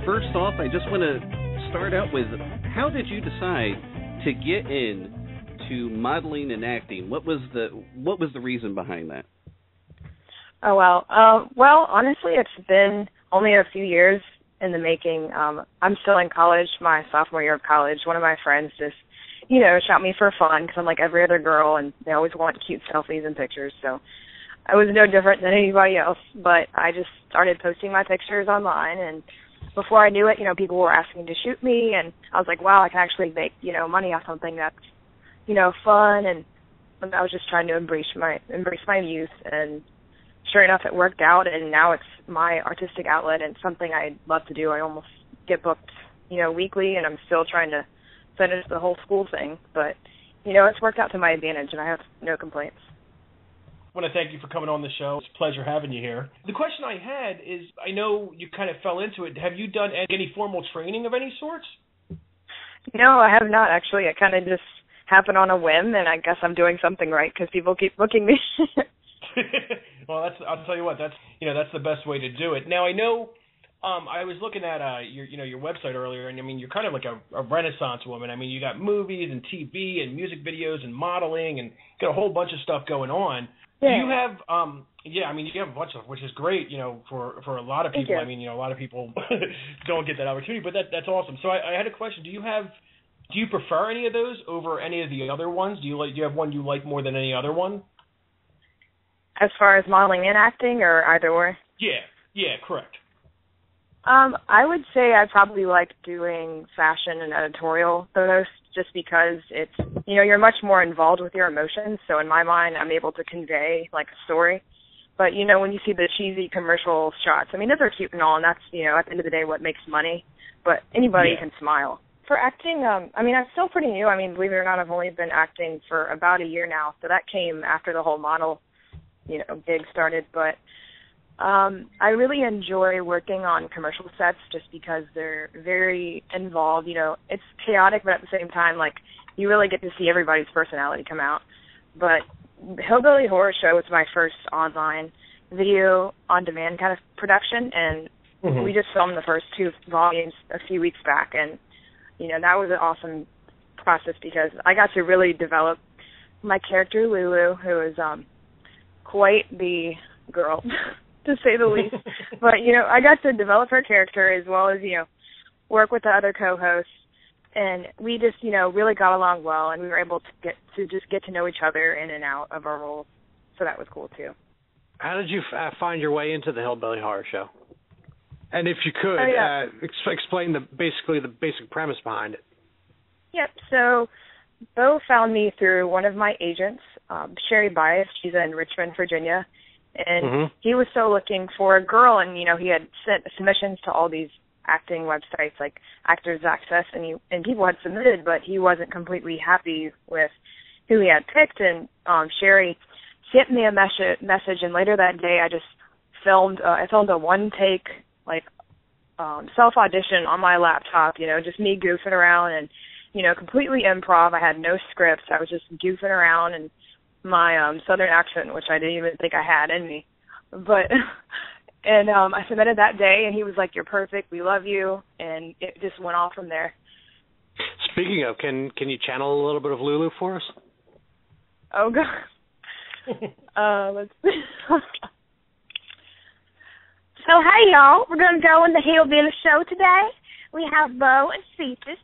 first off, I just want to start out with, how did you decide to get into modeling and acting? What was the reason behind that? Oh, well. Well, honestly, it's been only a few years in the making. I'm still in college, my sophomore year of college. One of my friends just, shot me for fun because I'm like every other girl, and they always want cute selfies and pictures. So I was no different than anybody else, but I just started posting my pictures online, and before I knew it, people were asking to shoot me, and I was like, wow, I can actually make, money off something that's, fun, and I was just trying to embrace my youth, and sure enough, it worked out, and now it's my artistic outlet and something I love to do. I almost get booked, weekly, and I'm still trying to finish the whole school thing, but, it's worked out to my advantage, and I have no complaints. I want to thank you for coming on the show. It's a pleasure having you here. The question I had is, I know you kind of fell into it. Have you done any formal training of any sorts? No, I have not, actually. It kind of just happened on a whim, and I guess I'm doing something right because people keep booking me. Well, I'll tell you what, that's the best way to do it. Now, I know I was looking at your website earlier, and I mean, you're kind of like a Renaissance woman. I mean, you got movies and TV and music videos and modeling and got a whole bunch of stuff going on. Yeah. Do you have, you have a bunch of, which is great, for a lot of people. I mean, a lot of people don't get that opportunity, but that's awesome. So I had a question. Do you prefer any of those over any of the other ones? Do you have one you like more than any other one? As far as modeling and acting, or either or? Yeah, correct. I would say I probably like doing fashion and editorial the most, just because it's, you're much more involved with your emotions. So in my mind, I'm able to convey like a story. But, when you see the cheesy commercial shots, I mean, those are cute and all, and that's, at the end of the day, what makes money. But anybody can smile. For acting, I'm still pretty new. I mean, believe it or not, I've only been acting for about a year now. So that came after the whole model, gig started. But I really enjoy working on commercial sets just because they're very involved. It's chaotic, but at the same time, like, you really get to see everybody's personality come out. But Hillbilly Horror Show was my first online video on demand kind of production, and we just filmed the first 2 volumes a few weeks back, and that was an awesome process because I got to really develop my character Lulu, who is quite the girl to say the least. But I got to develop her character as well as work with the other co-hosts, and we just really got along well, and we were able to get to know each other in and out of our roles. So that was cool too. How did you find your way into the Hillbilly Horror Show? And if you could, explain the basic premise behind it. Yep. So Bo found me through one of my agents, Sherry Bias. She's in Richmond, Virginia. And he was so looking for a girl, and, he had sent submissions to all these acting websites like Actors Access, and people had submitted, but he wasn't completely happy with who he had picked. And Sherry sent me a message, and later that day I just filmed a one-take, self-audition on my laptop, just me goofing around and, completely improv. I had no scripts. I was just goofing around, and my southern accent, which I didn't even think I had in me. But, and I submitted that day, and he was like, "You're perfect. We love you." And it just went off from there. Speaking of, can you channel a little bit of Lulu for us? Oh, God. Let's see. So, hey, y'all, we're going to go on the Hillbilly Show today. We have Bo and Cephas.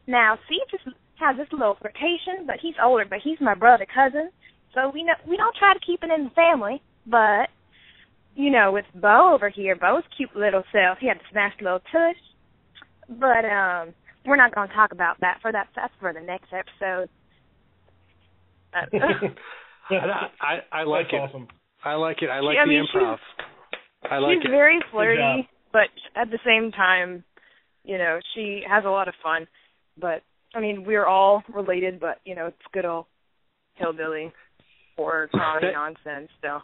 Now, Cephas has this little flirtation, but he's older, but he's my brother cousin. So we don't try to keep it in the family. But, with Bo over here, Bo's cute little self, he had this nice little tush. But we're not going to talk about that. That's for the next episode. I like it. Awesome. I like it. I like the improv. She's very flirty, but at the same time, she has a lot of fun. But, we're all related, but, it's good old hillbilly horror comedy nonsense. So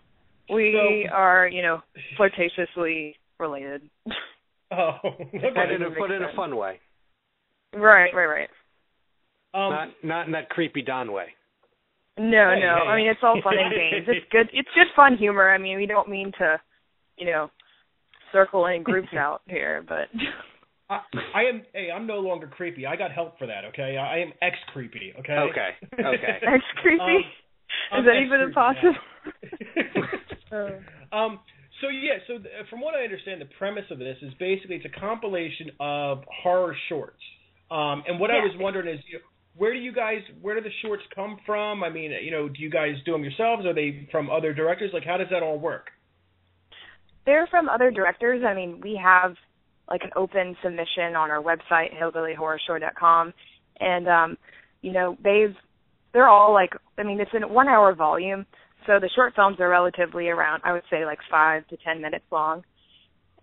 we are, flirtatiously related. Oh, but in a fun way. Right. Not in that creepy Don way. No. It's all fun and games. It's good. It's good fun humor. We don't mean to, circle any groups out here, but. I'm no longer creepy. I got help for that, okay? I am ex-creepy, okay? Okay. Ex-creepy? Is that even possible? So from what I understand, the premise of this is basically it's a compilation of horror shorts. And what I was wondering is, where do the shorts come from? I mean, do you guys do them yourselves? Are they from other directors? Like, how does that all work? They're from other directors. I mean, we have like an open submission on our website, hillbillyhorrorshow.com, and they're all like, I mean, it's in a 1 hour volume, so the short films are relatively around, I would say, like 5 to 10 minutes long,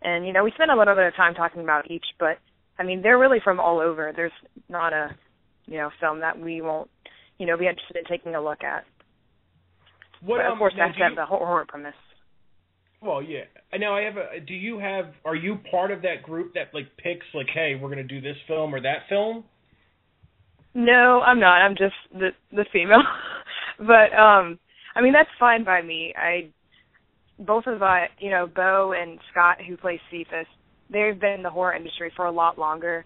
and we spend a little bit of time talking about each, but I mean, they're really from all over. There's not a film that we won't be interested in taking a look at. But of course, that's the horror premise. Well, yeah. Now are you part of that group that like picks like, hey, we're going to do this film or that film? No, I'm not. I'm just the female. But I mean, that's fine by me. Both of Bo and Scott, who plays Cephas, they've been in the horror industry for a lot longer.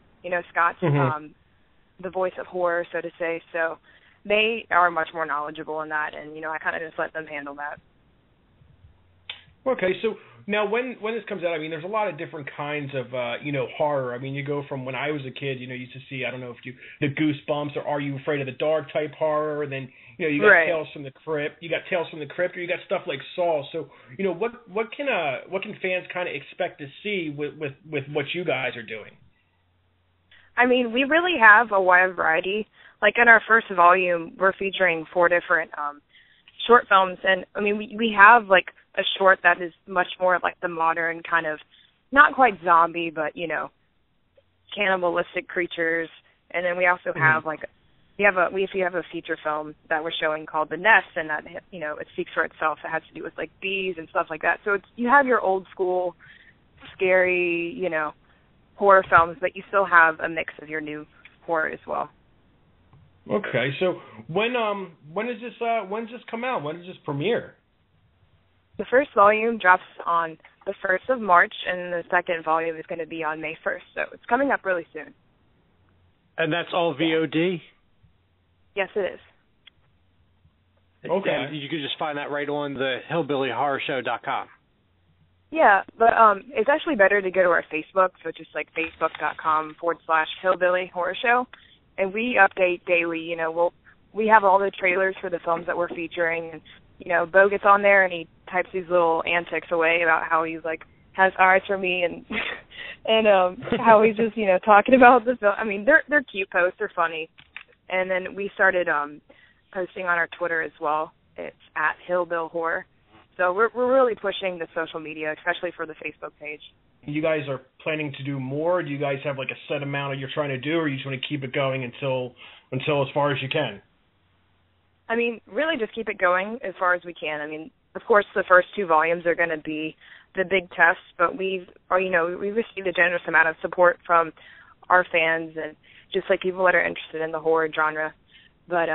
Scott's the voice of horror, so to say. So they are much more knowledgeable in that, and I kind of just let them handle that. Okay, so now when this comes out, I mean, there's a lot of different kinds of, horror. I mean, you go from when I was a kid, you used to see, I don't know if the Goosebumps or Are You Afraid of the Dark type horror, and then, you got Tales from the Crypt, or you got stuff like Saw. So, what can fans kind of expect to see with what you guys are doing? I mean, we really have a wide variety. Like in our first volume, we're featuring 4 different short films, and I mean, we have like a short that is much more like the modern kind of, not quite zombie, but cannibalistic creatures. And then we also have like we have a feature film that we're showing called The Nest, and that it speaks for itself. It has to do with like bees and stuff like that. So you have your old school scary horror films, but you still have a mix of your new horror as well. Okay, so when does this come out? When does this premiere? The first volume drops on the 1st of March, and the second volume is going to be on May 1st, so it's coming up really soon. And that's all VOD? Yes, it is. Okay. And you can just find that right on the hillbillyhorrorshow.com. Yeah, but it's actually better to go to our Facebook, so it's just like facebook.com/Hillbilly Horror Show. And we update daily. We have all the trailers for the films that we're featuring, and Bo gets on there and he types these little antics away about how he's like has eyes for me and how he's just talking about the film. I mean, they're cute posts, they're funny. And then we started posting on our Twitter as well. It's @Hillbill Horror. So we're really pushing the social media, especially for the Facebook page. You guys are planning to do more? Do you guys have like a set amount that you're trying to do, or you just want to keep it going until as far as you can? I mean, really just keep it going as far as we can. I mean, of course, the first 2 volumes are going to be the big test, but we've received a generous amount of support from our fans and just like people that are interested in the horror genre. But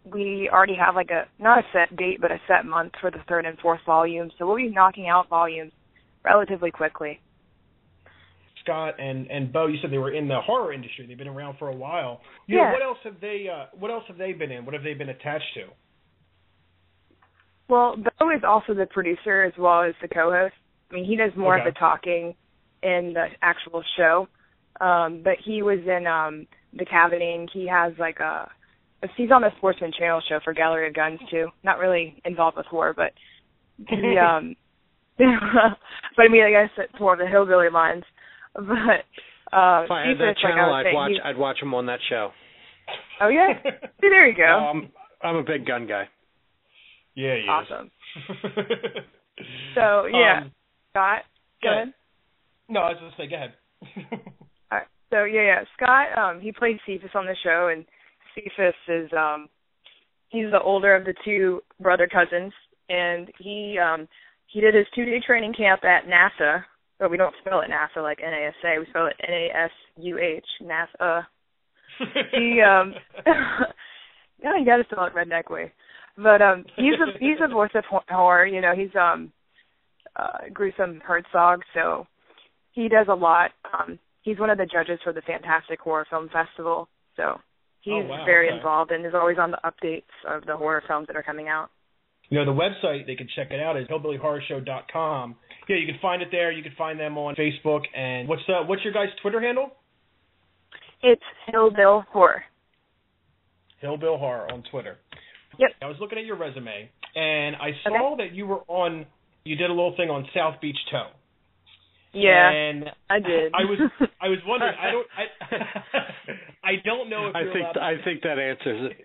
we already have like not a set date, but a set month for the 3rd and 4th volume. So we'll be knocking out volumes relatively quickly. Scott and Bo, you said they were in the horror industry. They've been around for a while. What else have they been in? What have they been attached to? Well, Bo is also the producer as well as the co-host. I mean, he does more of the talking in the actual show. But he was in The Cabining. He has like he's on the Sportsman Channel show for Gallery of Guns too. Not really involved with horror, but he but I mean, I guess it's more of the hillbilly lines. But if I had that channel, I'd watch him on that show. Oh yeah, see, there you go. I'm a big gun guy. Yeah, he awesome. So yeah, Scott, go ahead. No, I was just saying, go ahead. All right. So yeah, Scott, he plays Cephas on the show, and Cephas is he's the older of the 2 brother cousins, and he did his 2-day training camp at NASA, but we don't spell it NASA like NASA, we spell it NASUH, NASA. He you gotta spell it redneck way. But he's a voice of horror, he's Gruesome Herzog, so he does a lot. he's one of the judges for the Fantastic Horror Film Festival. So he's very involved and is always on the updates of the horror films that are coming out. You know, the website, they can check it out, is hillbillyhorrorshow.com. Yeah, you can find it there. You can find them on Facebook. And what's your guys' Twitter handle? It's Hillbill Horror. Hillbill Horror on Twitter. Yep. I was looking at your resume, and I saw that you did a little thing on South Beach Toe. Yeah, and I did. I was wondering. I don't know if I think that answers it.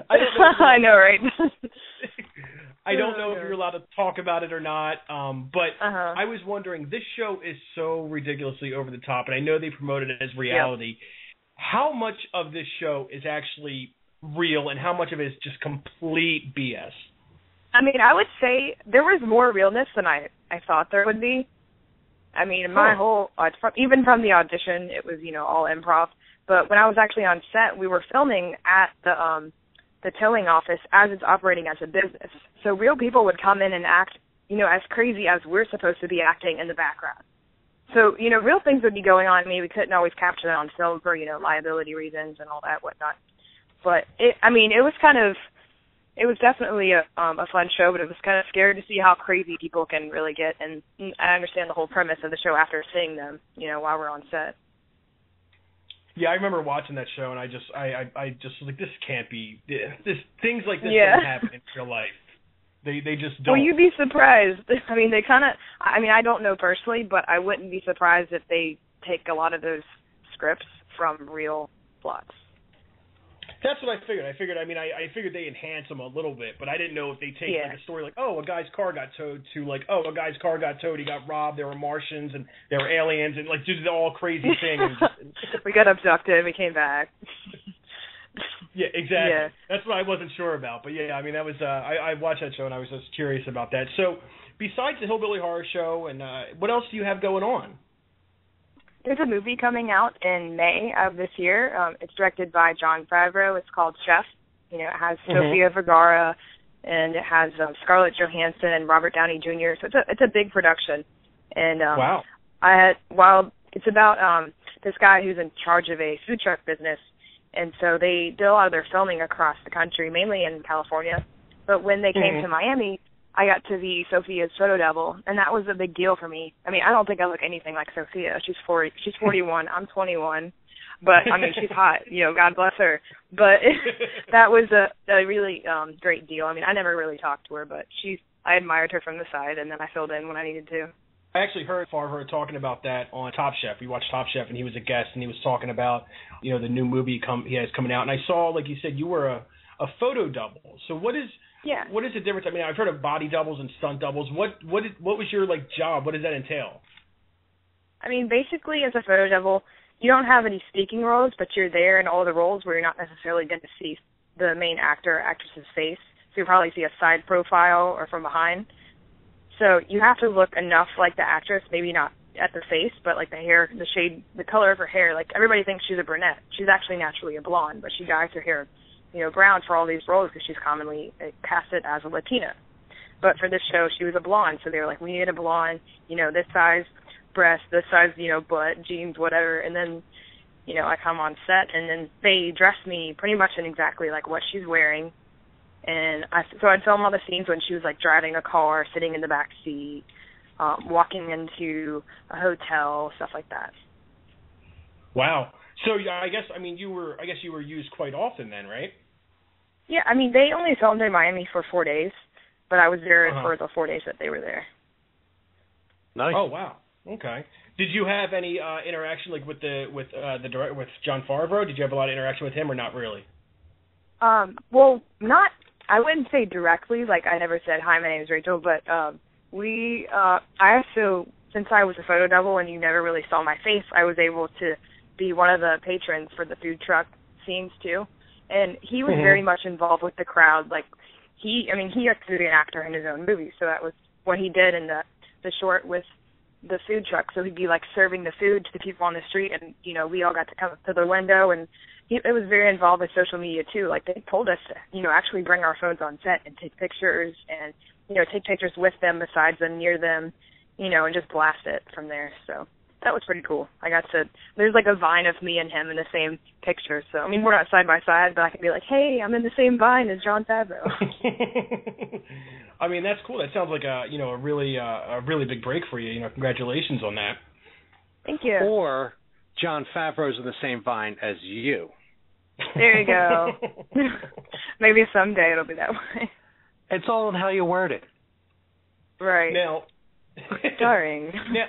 I know, right? I don't know if you're allowed to talk about it or not. But I was wondering. This show is so ridiculously over the top, and I know they promote it as reality. Yep. How much of this show is actually real, and how much of it is just complete BS? I mean, I would say there was more realness than I thought there would be. I mean, my whole, even from the audition, it was, all improv. But when I was actually on set, we were filming at the towing office as it's operating as a business. So real people would come in and act, as crazy as we're supposed to be acting in the background. So, real things would be going on. I mean, we couldn't always capture that on film for, liability reasons and all that, whatnot. But, it was definitely a fun show, but it was kind of scary to see how crazy people can really get. And I understand the whole premise of the show after seeing them, while we're on set. Yeah, I remember watching that show, and I just was like, this can't be. Things like this don't happen in real life. They just don't. Well, you'd be surprised. I mean, I don't know personally, but I wouldn't be surprised if they take a lot of those scripts from real plots. That's what I figured. I figured they enhance them a little bit, but I didn't know if they take like a story like, a guy's car got towed to like, a guy's car got towed, he got robbed, there were Martians and there were aliens and like just all crazy things. We got abducted, we came back. Yeah, exactly. Yeah. That's what I wasn't sure about. But yeah, I mean that was I watched that show and I was just curious about that. So besides the Hillbilly Horror Show and what else do you have going on? There's a movie coming out in May of this year. It's directed by Jon Favreau. It's called Chef. It has Sofia Vergara, and it has Scarlett Johansson and Robert Downey Jr. So it's a big production. And wow. It's about this guy who's in charge of a food truck business, and so they did a lot of their filming across the country, mainly in California. But when they came to Miami, I got to be Sophia's photo double, and that was a big deal for me. I mean, I don't think I look anything like Sophia. She's 41. I'm 21. But, I mean, she's hot. God bless her. But that was a really great deal. I mean, I never really talked to her, but I admired her from the side, and then I filled in when I needed to. I actually heard Favreau talking about that on Top Chef. We watched Top Chef, and he was a guest, and he was talking about, the new movie he has coming out. And I saw, like you said, you were a photo double. So what is the difference? I mean, I've heard of body doubles and stunt doubles. What was your job? What does that entail? I mean, basically, as a photo double, you don't have any speaking roles, but you're there in all the roles where you're not necessarily going to see the main actor or actress's face. So you'll probably see a side profile or from behind. So you have to look enough like the actress, maybe not at the face, but like the hair, the shade, the color of her hair. Like everybody thinks she's a brunette. She's actually naturally a blonde, but she dyes her hair brown for all these roles because she's commonly casted as a Latina. But for this show, she was a blonde, so they were like, we need a blonde, this size breast, this size, butt, jeans, whatever. And then, I come on set, and then they dress me pretty much in exactly like what she's wearing. And so I'd film all the scenes when she was like driving a car, sitting in the back seat, walking into a hotel, stuff like that. Wow. So I guess you were used quite often then, right? Yeah, I mean they only filmed in Miami for 4 days, but I was there for the 4 days that they were there. Nice. Oh wow. Okay. Did you have any interaction with director, with Jon Favreau? Did you have a lot of interaction with him or not really? Well, not. I wouldn't say directly. Like I never said hi, my name is Rachel, but I also, since I was a photo double and you never really saw my face, I was able to be one of the patrons for the food truck scenes too, and he was very much involved with the crowd. Like he used to be an actor in his own movie, so that was what he did in the short with the food truck. So he'd be like serving the food to the people on the street, and we all got to come up to the window, and it was very involved with social media too. Like they told us to actually bring our phones on set and take pictures, and take pictures with them, besides them, near them, and just blast it from there. So that was pretty cool. There's like a vine of me and him in the same picture. So, I mean, we're not side by side, but I can be like, hey, I'm in the same vine as Jon Favreau. I mean, that's cool. That sounds like a really big break for you. Congratulations on that. Thank you. Or Jon Favreau's in the same vine as you. There you go. Maybe someday it'll be that way. It's all in how you word it. Right. Now, starring. Now,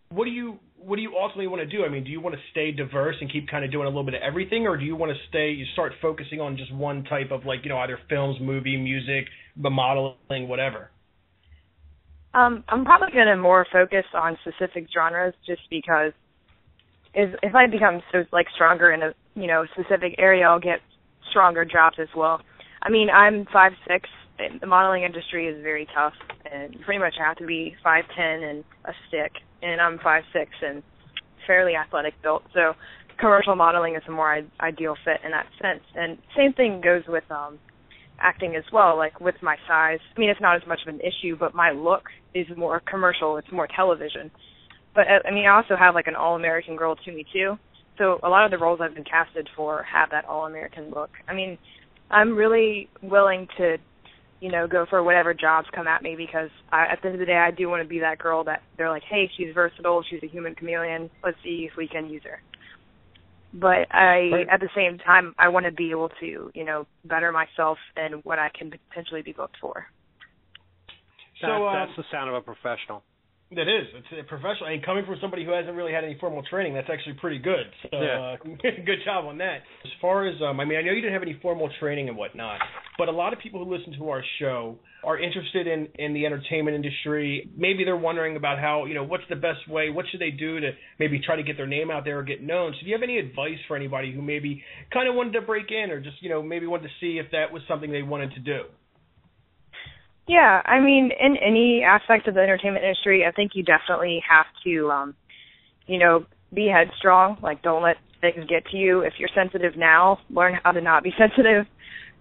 what do you ultimately want to do? I mean, do you want to stay diverse and keep kind of doing a little bit of everything, or do you want to start focusing on just one type of either films, movie, music, modeling, whatever? I'm probably going to more focus on specific genres, just because if I become so stronger in a specific area, I'll get stronger jobs as well. I mean, I'm 5'6". The modeling industry is very tough, and you pretty much have to be 5'10" and a stick, and I'm 5'6" and fairly athletic built, so commercial modeling is a more ideal fit in that sense. And same thing goes with acting as well, with my size. I mean, it's not as much of an issue, but my look is more commercial, it's more television. But, I mean, I also have, an all-American girl to me, too, so a lot of the roles I've been casted for have that all-American look. I mean, I'm really willing to go for whatever jobs come at me, because at the end of the day, I do want to be that girl that they're like, hey, she's versatile, she's a human chameleon, let's see if we can use her. But at the same time, I want to be able to, better myself and what I can potentially be booked for. So that's the sound of a professional. It is. It's a professional. And coming from somebody who hasn't really had any formal training, that's actually pretty good. So, yeah. Good job on that. As far as, I know you didn't have any formal training and whatnot, but a lot of people who listen to our show are interested in the entertainment industry. Maybe they're wondering about how, what's the best way, what should they do to maybe try to get their name out there or get known. So do you have any advice for anybody who maybe kind of wanted to break in, or just, maybe wanted to see if that was something they wanted to do? Yeah, I mean, in any aspect of the entertainment industry, I think you definitely have to, be headstrong. Don't let things get to you. If you're sensitive now, learn how to not be sensitive,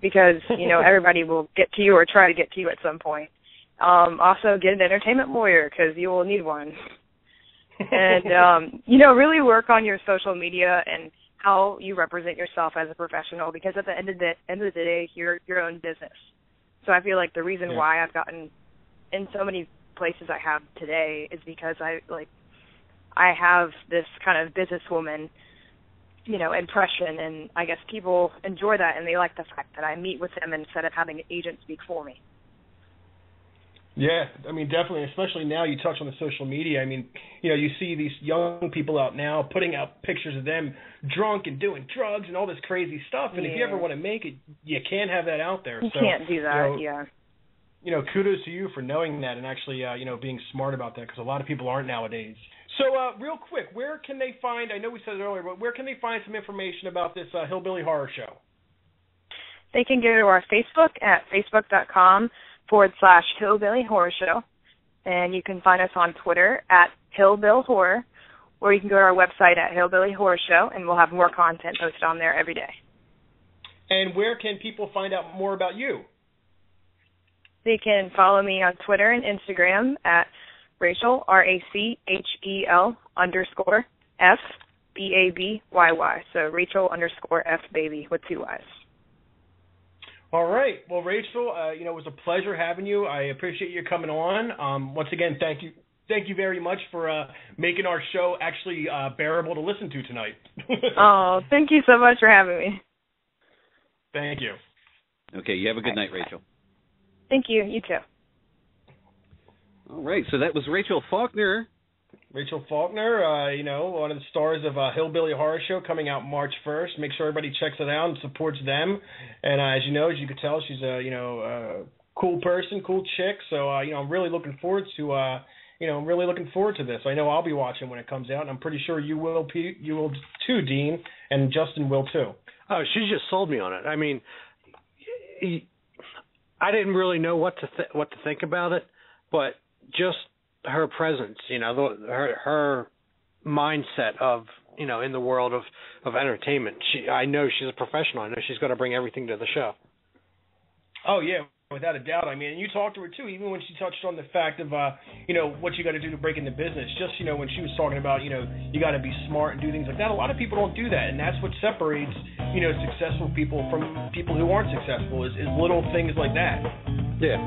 because, everybody will get to you or try to get to you at some point. Also, get an entertainment lawyer, because you will need one. And, really work on your social media and how you represent yourself as a professional, because at the end of the day, you're your own business. So I feel like the reason why I've gotten in so many places I have today is because I have this kind of businesswoman, impression, and I guess people enjoy that, and they like the fact that I meet with them instead of having an agent speak for me. Yeah, I mean, definitely, especially now you touch on the social media. I mean, you see these young people out now putting out pictures of them drunk and doing drugs and all this crazy stuff. And if you ever want to make it, you can't have that out there. You can't do that, Kudos to you for knowing that and actually, being smart about that, because a lot of people aren't nowadays. So, real quick, where can they find, I know we said it earlier, but where can they find some information about this Hillbilly Horror Show? They can go to our Facebook at facebook.com/Hillbilly Horror Show. And you can find us on Twitter at Hillbill Horror, or you can go to our website at Hillbilly Horror Show, and we'll have more content posted on there every day. And where can people find out more about you? They can follow me on Twitter and Instagram at Rachel, RACHEL _FBABYY. So Rachel _FBaby with 2 Y's. All right. Well, Rachel, it was a pleasure having you. I appreciate you coming on. Once again, thank you very much for making our show actually bearable to listen to tonight. Oh, thank you so much for having me. Thank you. Okay, you have a good night, Rachel. Thank you. You too. All right, so that was Rachel Faulkner. Rachel Faulkner, one of the stars of Hillbilly Horror Show, coming out March 1st. Make sure everybody checks it out and supports them. And as you know, as you could tell, she's a cool person, cool chick. So I'm really looking forward to this. I know I'll be watching when it comes out, and I'm pretty sure you will too, Dean, and Justin will too. Oh, she just sold me on it. I mean, I didn't really know what to think about it, but just her presence, her mindset of, in the world of entertainment. I know she's a professional. I know she's going to bring everything to the show. Oh, yeah. Without a doubt. I mean, and you talked to her too, even when she touched on the fact of, what you got to do to break into business. Just, when she was talking about, you got to be smart and do things like that. A lot of people don't do that, and that's what separates, successful people from people who aren't successful is little things like that. Yeah.